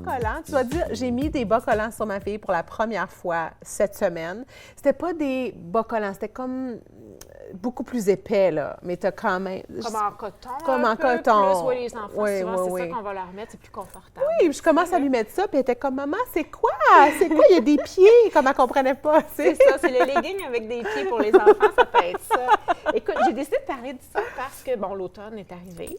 collants. Tu vas dire, j'ai mis des bas collants sur ma fille pour la première fois cette semaine. C'était pas des bas collants, c'était comme beaucoup plus épais, là. Mais t'as quand même... Comme en coton. Comme un en peu coton. Plus, oui, les enfants, Oui, souvent, oui, c'est oui. ça qu'on va leur mettre, c'est plus confortable. Oui, puis je commence à lui mettre ça, puis elle était comme, maman, c'est quoi? C'est quoi? Il y a des pieds, comme elle comprenait pas, tu sais. C'est ça, c'est le legging avec des pieds pour les enfants, ça peut être ça. Écoute, j'ai décidé de parler de ça parce que, bon, l'automne est arrivé.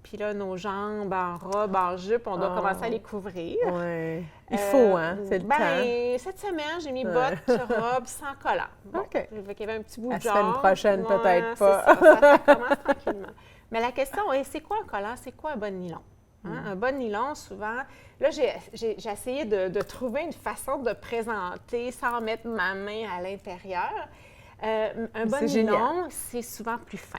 Puis là, nos jambes en robe, en jupe, on doit commencer à les couvrir. Oui. Il faut, hein? C'est le temps. Cette semaine, j'ai mis bottes, robe, sans collant. Bon, OK. Fait qu'il y avait un petit bout La de jambe. semaine prochaine, peut-être c'est pas. ça commence tranquillement. Mais la question est, c'est quoi un collant? C'est quoi un bon nylon? Hein? Un bon nylon, souvent... Là, j'ai essayé de trouver une façon de présenter sans mettre ma main à l'intérieur. Un bon nylon, c'est souvent plus fin.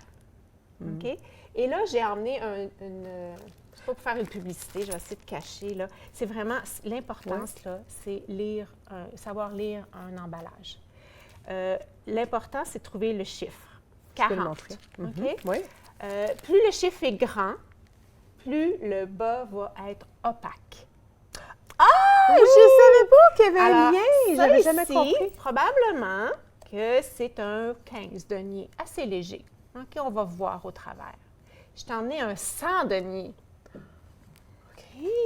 OK? Et là, j'ai emmené c'est pas pour faire une publicité, je vais essayer de cacher, là. C'est vraiment, l'importance, là, c'est savoir lire un emballage. L'important, c'est de trouver le chiffre. 40. Tu peux le montrer. OK? Oui. Plus le chiffre est grand, plus le bas va être opaque. Ah! Oui! Je savais pas qu'il y avait un Alors, lien. ça J'avais jamais ici, compris. probablement que c'est un 15 deniers, assez léger. OK, on va voir au travers. Je t'ai emmené un 100 deniers. OK.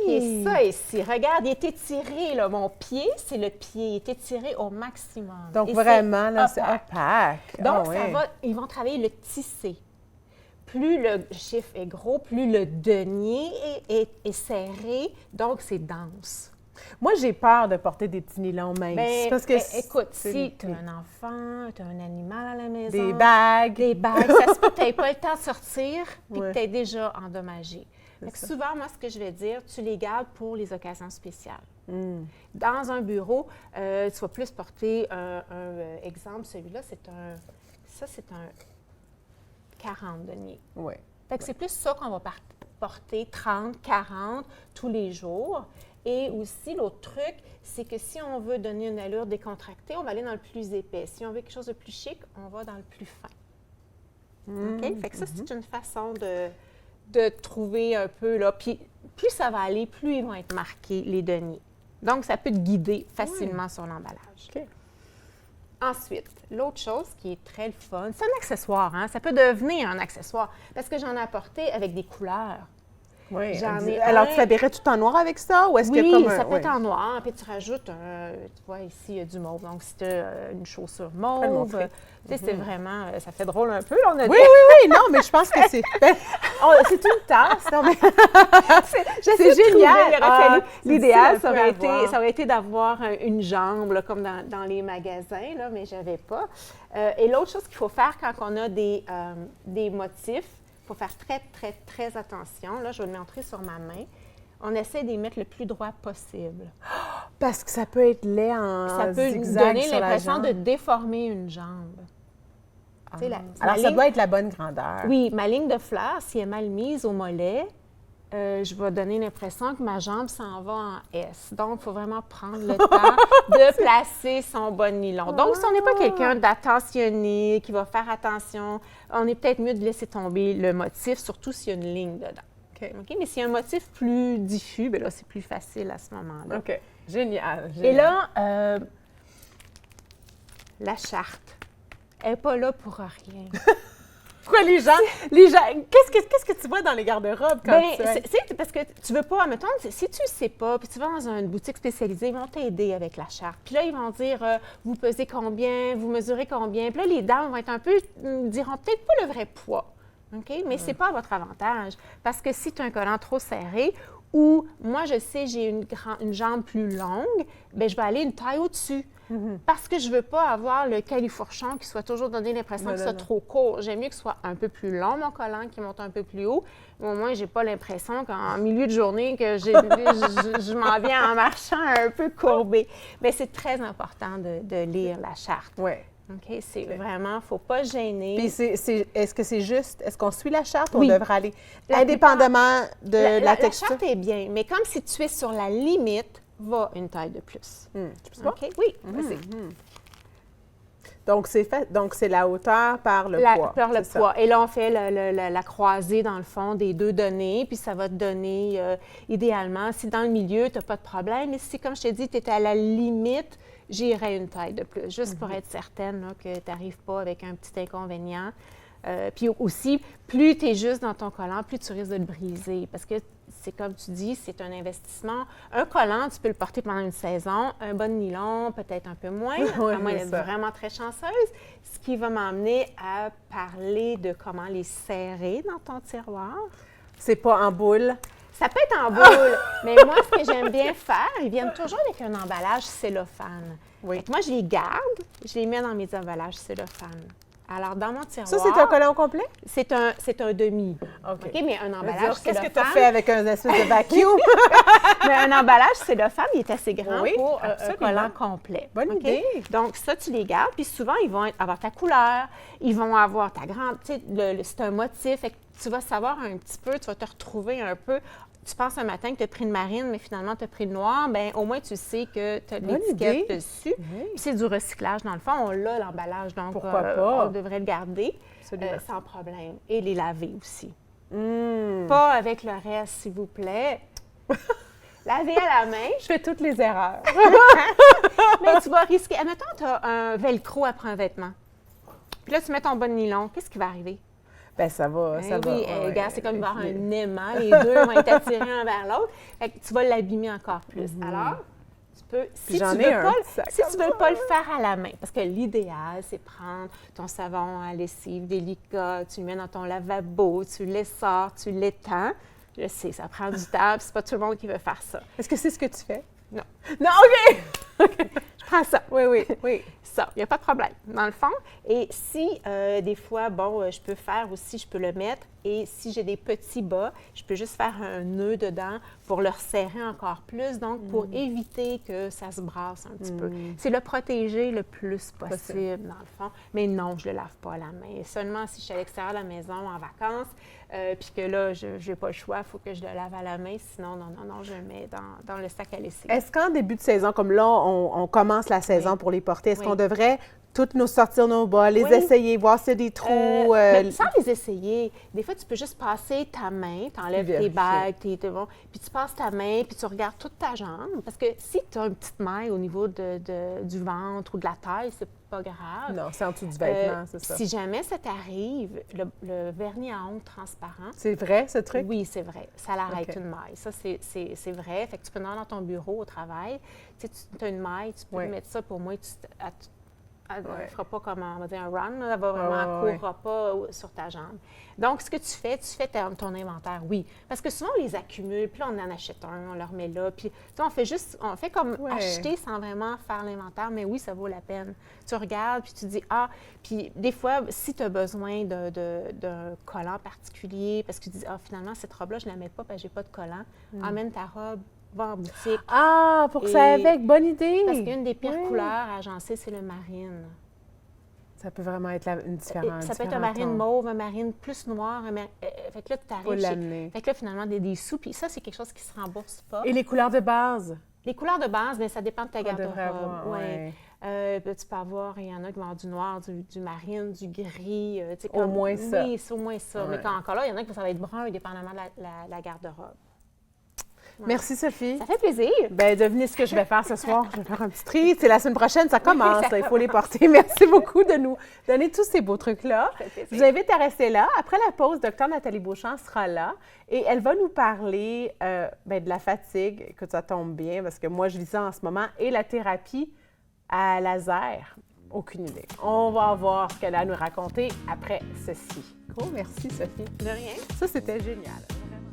Et ça ici, regarde, il est étiré, là. Mon pied, c'est le pied. Il est étiré au maximum. Donc, Et vraiment, là, c'est opaque. opaque. Donc, Ah, ils vont travailler le tissé. Plus le chiffre est gros, plus le denier est serré, donc c'est dense. Moi, j'ai peur de porter des petits nylons minces. Parce que écoute, si tu as un enfant, tu as un animal à la maison, des bagues. ça se peut que tu n'aies pas le temps de sortir puis que tu es déjà endommagé. Fait que souvent, moi, ce que je vais dire, tu les gardes pour les occasions spéciales. Dans un bureau, tu vas plus porter un exemple, celui-là, c'est un 40 deniers. Oui. Fait que c'est plus ça qu'on va porter 30, 40 tous les jours. Et aussi, l'autre truc, c'est que si on veut donner une allure décontractée, on va aller dans le plus épais. Si on veut quelque chose de plus chic, on va dans le plus fin. OK? Fait que ça, c'est une façon de trouver un peu, là. Puis, plus ça va aller, plus ils vont être marqués, les deniers. Donc, ça peut te guider facilement sur l'emballage. OK. Ensuite, l'autre chose qui est très le fun, c'est un accessoire, hein? Ça peut devenir un accessoire parce que j'en ai apporté avec des couleurs. Oui. J'en ai Alors, un- tu l'habilles tout en noir avec ça? Ou est-ce qu'il y a Oui, comme ça peut être oui. en noir, puis tu rajoutes, tu vois, ici, il y a du mauve. Donc, si tu as une chaussure le mauve, montrer. tu sais, c'est vraiment, ça fait drôle un peu, là, on a Oui, oui, oui. Non, mais je pense que c'est... c'est une tasse. Non, mais... C'est génial. Il aurait fallu L'idéal, ça avoir. aurait été d'avoir une jambe, là, comme dans les magasins, là, mais je n'avais pas. Et l'autre chose qu'il faut faire quand on a des motifs, il faut faire très, très, très attention. Là, je vais le montrer sur ma main. On essaie d'y mettre le plus droit possible. Parce que ça peut être laid en Ça peut nous zigzag donner sur la l'impression jambe. de déformer une jambe. Tu sais, Alors, ma ça ligne- doit être la bonne grandeur. Oui, ma ligne de fleurs, si elle est mal mise au mollet, je vais donner l'impression que ma jambe s'en va en S. Donc, il faut vraiment prendre le temps de placer son bon nylon. Donc, si on n'est pas quelqu'un d'attentionné, qui va faire attention, on est peut-être mieux de laisser tomber le motif, surtout s'il y a une ligne dedans. OK. OK? Mais s'il y a un motif plus diffus, bien là, c'est plus facile à ce moment-là. OK. Génial. Et là, la charte, elle n'est pas là pour rien. Pourquoi les gens qu'est-ce que tu vois dans les garde-robes quand Bien, tu c'est parce que tu veux pas, mettons, si tu ne sais pas, puis tu vas dans une boutique spécialisée, ils vont t'aider avec la charte. Puis là, ils vont dire, vous pesez combien, vous mesurez combien. Puis là, les dames vont être un peu, diront peut-être pas le vrai poids. OK? Mais c'est pas à votre avantage. Parce que si tu as un collant trop serré ou moi, je sais, j'ai une jambe plus longue, bien, je vais aller une taille au-dessus. Parce que je ne veux pas avoir le califourchon qui soit toujours donné l'impression que ce soit trop court. J'aime mieux que ce soit un peu plus long, mon collant, qui monte un peu plus haut. Mais au moins, je n'ai pas l'impression qu'en milieu de journée, que je m'en viens en marchant un peu courbée. Mais c'est très important de lire la charte. Oui. OK? C'est vraiment, il ne faut pas gêner. Puis est-ce que c'est juste, est-ce qu'on suit la charte ou Oui. on devrait aller La indépendamment de la La texture? charte est bien, mais comme si tu es sur la limite, va une taille de plus. Tu penses pas? OK? Oui, vas-y. Donc, c'est la hauteur par le poids. Par le c'est poids. Et là, on fait la croisée, dans le fond, des deux données, puis ça va te donner, idéalement, si dans le milieu, tu n'as pas de problème, mais si, comme je t'ai dit, tu es à la limite, j'irais une taille de plus, juste pour être certaine là, que tu n'arrives pas avec un petit inconvénient. Puis aussi, plus tu es juste dans ton collant, plus tu risques de le briser. Parce que c'est comme tu dis, c'est un investissement. Un collant, tu peux le porter pendant une saison. Un bas de nylon, peut-être un peu moins, Oui, à moins c'est d'être ça. vraiment très chanceuse. Ce qui va m'emmener à parler de comment les serrer dans ton tiroir. C'est pas en boule. Ça peut être en boule, mais moi, ce que j'aime bien faire, ils viennent toujours avec un emballage cellophane. Oui. Fait que moi, je les garde, je les mets dans mes emballages cellophane. Alors, dans mon tiroir... Ça, c'est un collant au complet? C'est un demi. OK. Mais un emballage Qu'est-ce que tu cellophane... as fait avec un espèce de vacuum? Mais un emballage cellophane, il est assez grand Oui, pour un absolument. collant complet. Bonne OK? idée. Donc, ça, tu les gardes. Puis souvent, ils vont avoir ta couleur, ils vont avoir ta grande... Tu sais, c'est un motif. Fait que tu vas savoir un petit peu, tu vas te retrouver un peu... Tu penses un matin que tu as pris le marine, mais finalement, tu as pris le noir, bien, au moins, tu sais que tu as Bonne l'étiquette idée. dessus. Oui. Puis c'est du recyclage, dans le fond. On l'a, l'emballage, donc Pourquoi pas? on devrait le garder Absolument. sans problème. Et les laver aussi. Mmh. Pas avec le reste, s'il vous plaît. Laver à la main. Je fais toutes les erreurs. Mais tu vas risquer. Admettons, tu as un velcro après un vêtement. Puis là, tu mets ton bas de nylon. Qu'est-ce qui va arriver? Ben ça va, Ben ça va. oui, ouais. regarde, c'est comme il va y avoir un aimant. Les deux vont être attirés un vers l'autre. Fait que tu vas l'abîmer encore plus. Alors, tu peux, si tu j'en veux ai un pas, petit sac si comme tu veux ça. pas le faire à la main, parce que l'idéal, c'est prendre ton savon à lessive délicat, tu le mets dans ton lavabo, tu l'essores, tu l'étends. Je sais, ça prend du temps, puis c'est pas tout le monde qui veut faire ça. Est-ce que c'est ce que tu fais? Non. Non, OK! Je prends ça. Oui, oui, oui. Ça, il n'y a pas de problème, dans le fond. Et si, des fois, bon, je peux faire aussi, je peux le mettre, et si j'ai des petits bas, je peux juste faire un nœud dedans pour le resserrer encore plus, donc pour éviter que ça se brasse un petit peu. C'est le protéger le plus possible, dans le fond. Mais non, je ne le lave pas à la main. Seulement si je suis à l'extérieur de la maison en vacances, puis que là, je n'ai pas le choix, il faut que je le lave à la main. Sinon, non, je le mets dans le sac à lessive. Est-ce qu'en début de saison, comme là, on commence la saison pour les porter, est-ce Oui. qu'on devrait toutes nous sortir nos bas, les Oui. essayer, voir s'il y a des trous? Mais sans les essayer, des fois, tu peux juste passer ta main, tu enlèves tes Vérifier. bagues, bon, puis tu passes ta main, puis tu regardes toute ta jambe. Parce que si tu as une petite maille au niveau du ventre ou de la taille, c'est pas grave. Non, c'est en dessous du vêtement, c'est ça. Si jamais ça t'arrive, le vernis à ongles transparent, C'est vrai, ce truc? oui, c'est vrai. Ça l'arrête OK. une maille. Ça, c'est vrai. Fait que tu peux en avoir dans ton bureau au travail. Tu sais, tu as une maille, tu peux Oui. mettre ça pour moi. Elle ne Ouais. fera pas comme, on va dire, un run. Là, elle va vraiment, ouais, elle courra pas sur ta jambe. Donc, ce que tu fais ton inventaire, oui. Parce que souvent, on les accumule, puis là, on en achète un, on le remet là. Puis, tu sais, on fait comme Ouais. acheter sans vraiment faire l'inventaire, mais oui, ça vaut la peine. Tu regardes, puis tu dis, puis des fois, si tu as besoin d'un collant particulier, parce que tu dis, finalement, cette robe-là, je ne la mets pas parce que je n'ai pas de collant, emmène ta robe, va en boutique. Ah, pour ça Et- avec, bonne idée! Parce qu'une des pires Oui. couleurs agencées, c'est le marine. Ça peut vraiment être une différence. Ça peut être un marine mauve, un marine plus noir. Fait que là, tu Faut arrives l'amener. Fait que là, finalement, des sous. Puis ça, c'est quelque chose qui se rembourse pas. Et les couleurs de base? Les couleurs de base, bien, ça dépend de ta On devrait garde-robe. avoir, Ouais. ouais. Tu peux avoir, il y en a qui vont avoir du noir, du marine, du gris. Tu sais, Au moins ça. Oui, c'est au moins ça. Ouais. Mais quand encore là, il y en a qui ça va être brun, dépendamment de la garde-robe. Ouais. Merci, Sophie. Ça fait plaisir. Ben, devinez ce que je vais faire ce soir. Je vais faire un petit tri. C'est la semaine prochaine, ça commence. Il faut les porter. Merci beaucoup de nous donner tous ces beaux trucs-là. Ça fait plaisir. Je vous invite à rester là. Après la pause, Dr Nathalie Beauchamp sera là et elle va nous parler de la fatigue. Écoute, ça tombe bien parce que moi, je vis ça en ce moment et la thérapie à laser. Aucune idée. On va voir ce qu'elle a à nous raconter après ceci. Gros merci, Sophie. De rien. Ça, c'était génial. Vraiment.